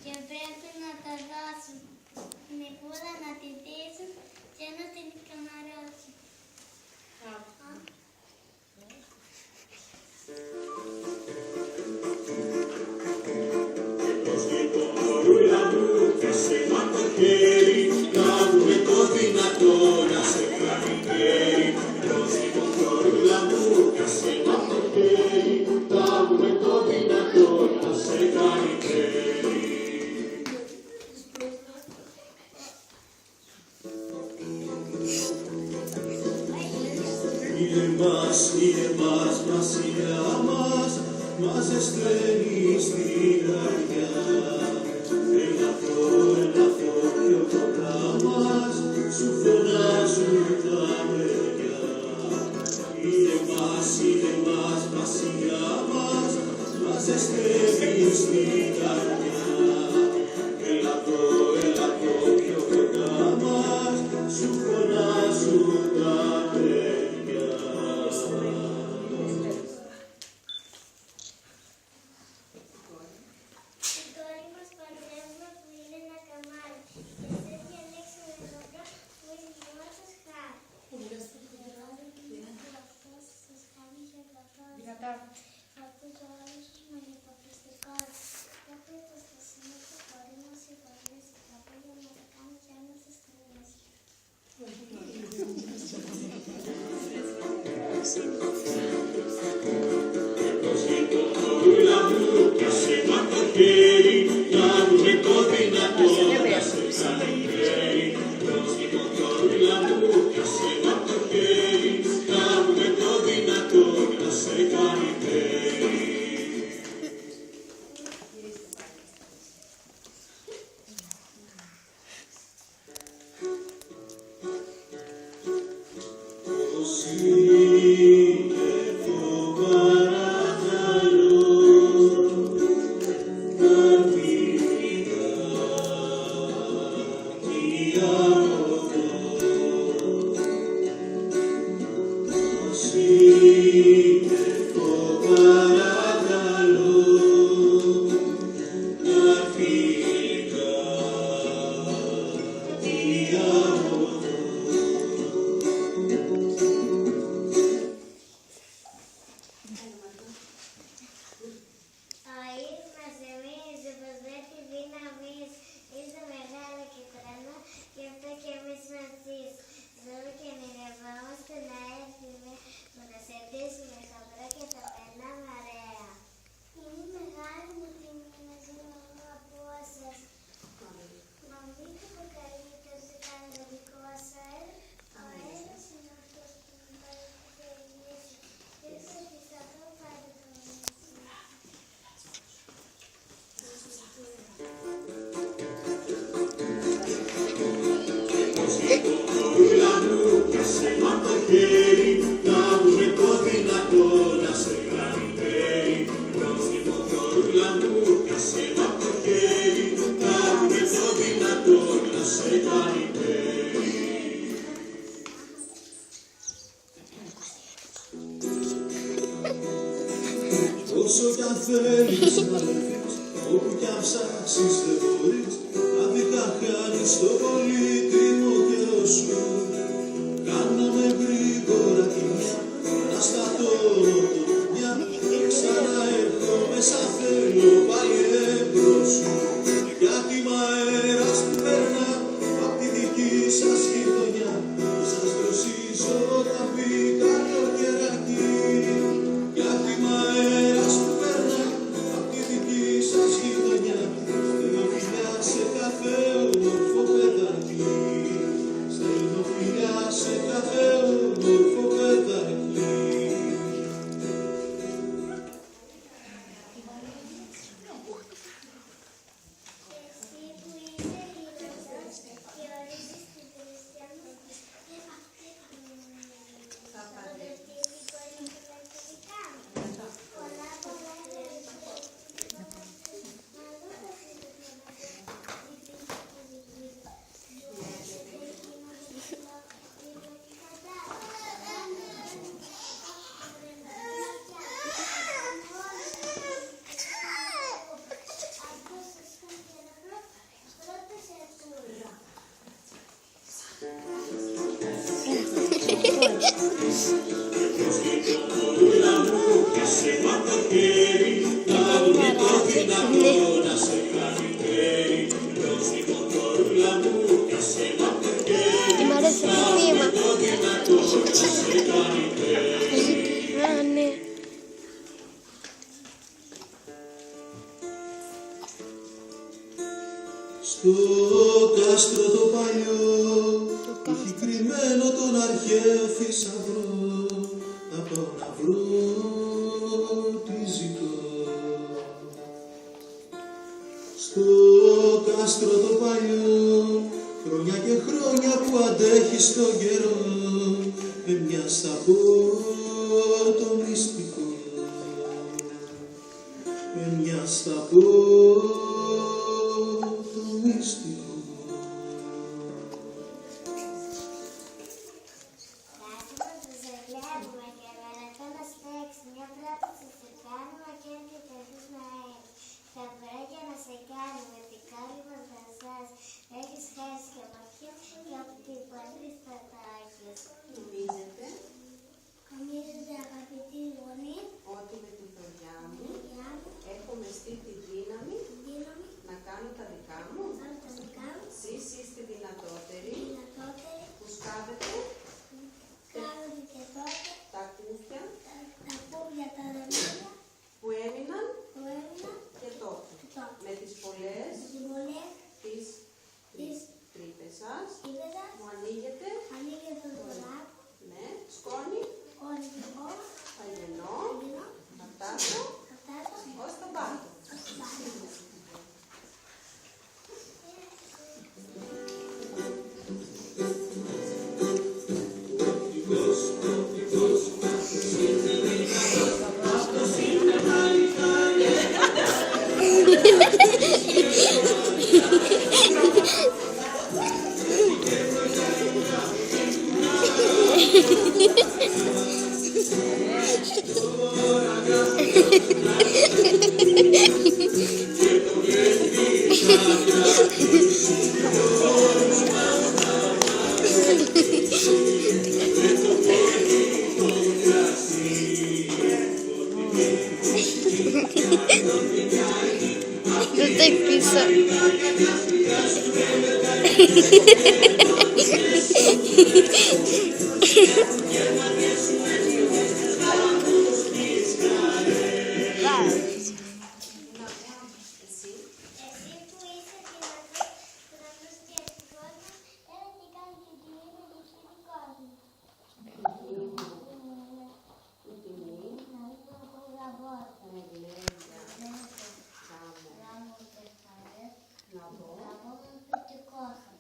και πρέπει να τα δώσουν. Με πουλα να τη δείσουν και να την καμαρώσουν. Μωρούλα μου, πιάσε μα το χέρι, κάνουμε το δυνατό να σε κάνει χέρι. Μωρούλα μου, πιάσε μα το χέρι, κάνουμε το δυνατό να σε κάνει χέρι. Είναι μας, βασιλιά μας, μας ζεσταίνει στην καρδιά. Έλα αυτό πιο κοντά μας, σου φωνάζουν τα παιδιά. Είναι μας, βασιλιά μας, μας ζεσταίνει στην καρδιά. Έλα αυτό πιο κοντά μας, σου φωνάζουν τα παιδιά. Μωρούλα μου, πιάσε μα το χέρι, κάνουμε το δυνατό να σε κάνει χέρι. Μωρούλα μου, πιάσε μα το χέρι, κάνουμε το δυνατό να σε κάνει χέρι. Μωρούλα μου, πιάσε μα το χέρι, κάνουμε το δυνατό να σε κάνει χέρι. Μωρούλα μου, πιάσε μα το χέρι, κάνουμε το δυνατό να σε κάνει χέρι. Όσο κι αν θέλεις να λεφτείς, όπου κι αν ψάξεις δεν μπορείς, άδικα χάνεις το πολύτιμο καιρό σου. Κάναμε γρήγορα κοινιά, να σταθώνω το μια, και ξαναέρχομαι σαν θέλω πάλι έμπρος σου. Γιατί μ' αέρας που περνά απ' τη δική σας γειτονιά, σας δροσίζω όταν πει καλοκαιράκι. Γιατί μ' αέρας που περνά απ' τη δική σας γειτονιά, στέλνω φιλιά σε κάθε όμορφο παιδάκι. Στέλνω φιλιά Όλα μου πιάσε μ' το χέρι, να δούμε το δυνατό να σε κάνει χέρι. Δώσ' τη μοτορούλα μου, πιάσε μ' το χέρι, Μ' αρέσει το βήμα. το δυνατό να σε κάνει χέρι. Α, ναι. Στο κάστρο το παλιό έχει κρυμμένο τον αρχαίο θησαυρό. Να πάω να βρω τι ζητώ. Στο κάστρο το παλιό, χρόνια και χρόνια που αντέχει στον καιρό, με μια θα πω το μυστικό, με μια θα πω το μυστικό. Νομίζετε αγαπητοί γονεί ότι με τη φροντιά μου έχω μεστεί τη δύναμη να κάνω τα δικά μου. Εσείς είστε δυνατότεροι που σκάβετε τα κούφια που έμειναν και τότε. Με τις πολλές τις τρύπες σας μου ανοίγετε σκόνη, παγενό, θα φτάσω ως τον πάτο. Δεν τα πίσω. Εσύ που είσαι δυνατός και ευτυχώς, έλα και κάνε την τιμή με το σπίτι κόσμο. Να μην το πω γραβό. Γάμο και χαρές. Γάμο με πετικόχα.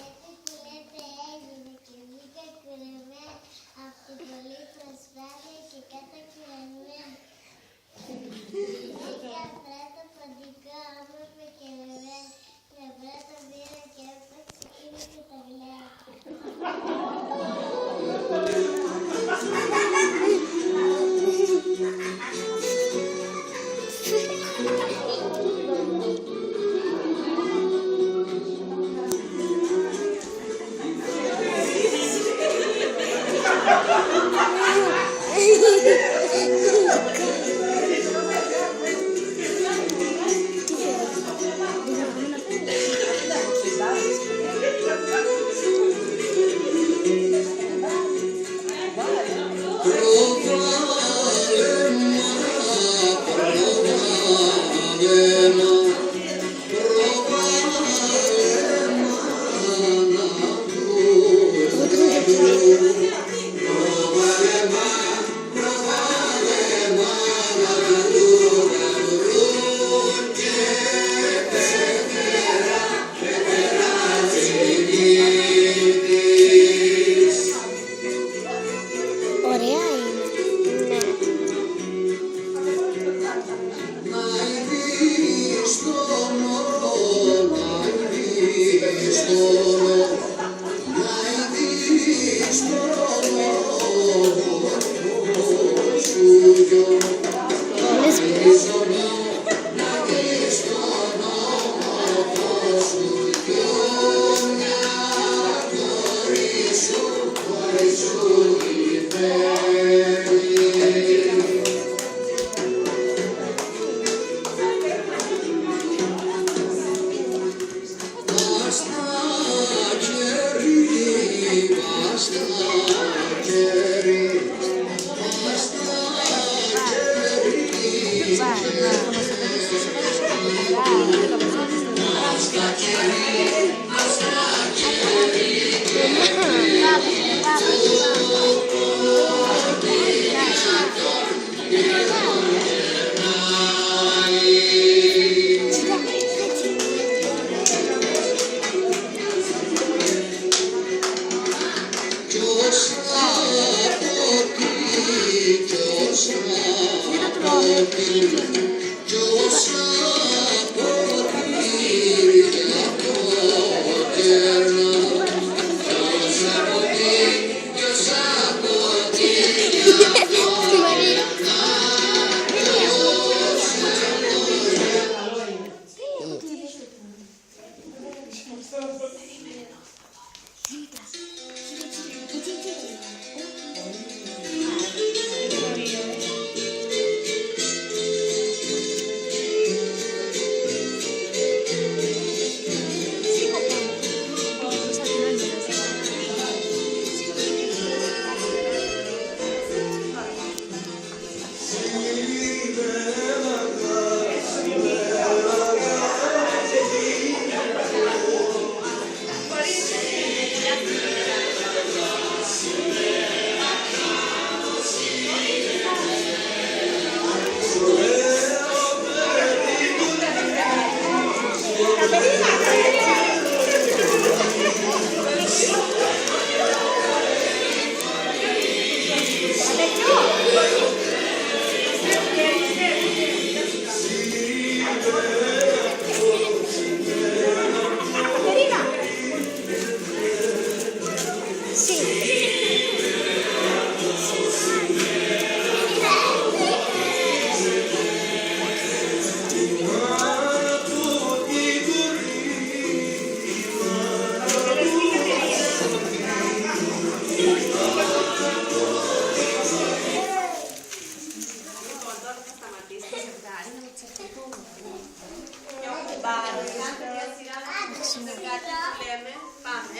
Έτσι που λέτε έγινε και βγήκα κουρεμένη από την πολλή προσπάθεια και κάτω κουρεμένη. Είχε αυτά το ποντικό όμορφο και βεβαίως πλευρά το πήρα και έπαιξε εκείνη και τα γλιά. Ωραία είναι. Ναι.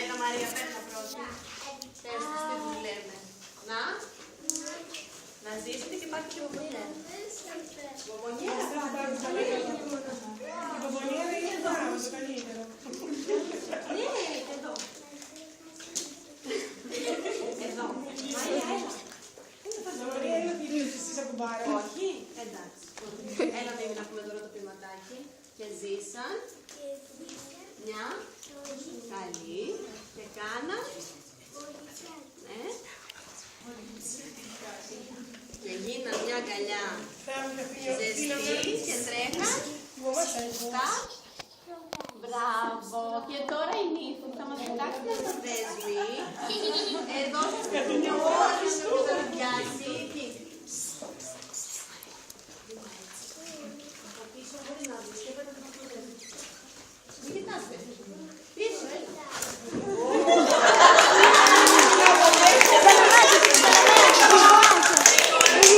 Έλα Μαρία, παίρνω πρώτη. Πες τους τι τους λέμε. Να ζήσετε και πάτε και βομβονιέρα. Βομβονιέρα. Η βομβονιέρα είναι εδώ, το καλύτερο. Ναι, εδώ. Εδώ. Μαρία, έλα. Μαρία, έλα τη λύση εσείς ακουμπάρα. Όχι, εντάξει. Έλα Μίμη να πούμε τώρα το ποιηματάκι. Και ζήσαν. Μια. Καλή. Και κάνα. Ναι. Και γίναν μια αγκαλιά ζεστή και τρέχαν στα. Μπράβο. Και τώρα η Νύφη θα μας πετάξει ένα δέσμι. Εδώ θα σας πει όλοι να το πιάσει.